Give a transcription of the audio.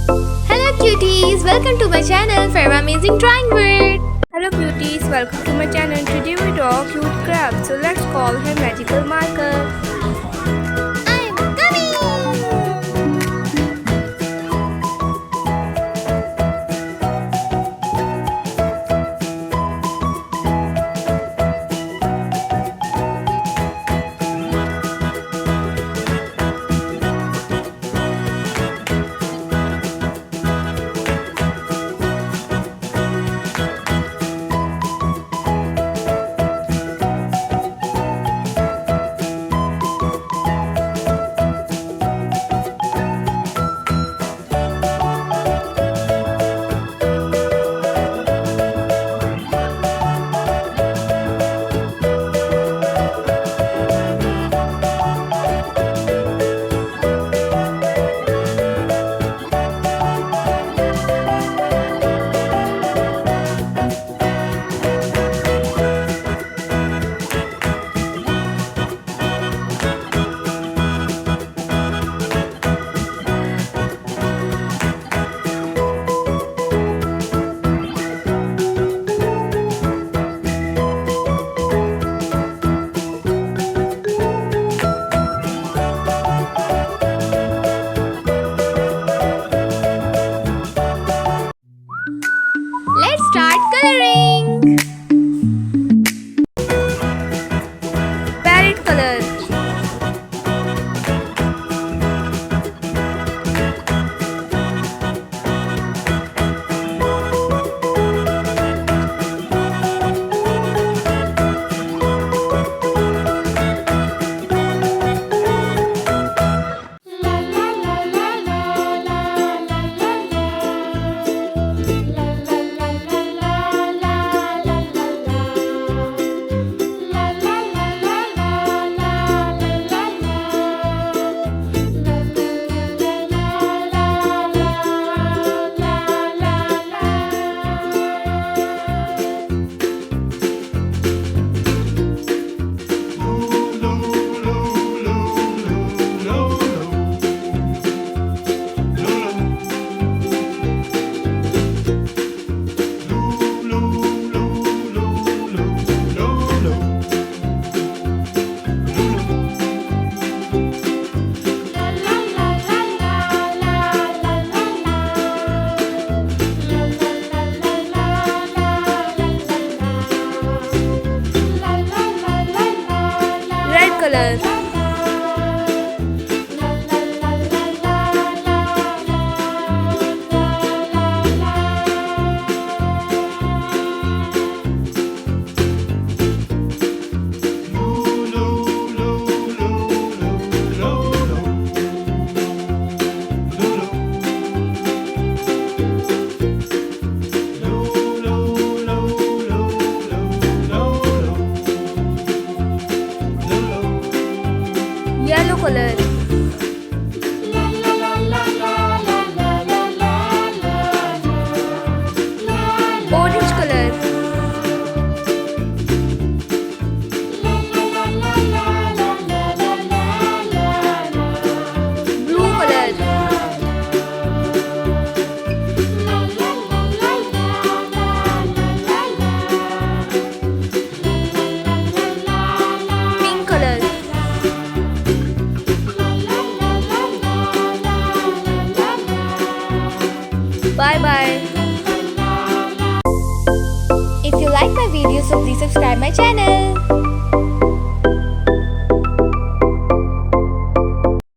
Hello cuties, welcome to my channel Farwa Amazing Drawing World. Hello cuties, welcome to my channel. Today we draw cute crab. So let's call him magical marker. I'm coming! Let's start coloring! Parrot color. Red color. Yellow color. Orange color. Blue color. Pink color. Bye bye. If you like my video, so please subscribe my channel.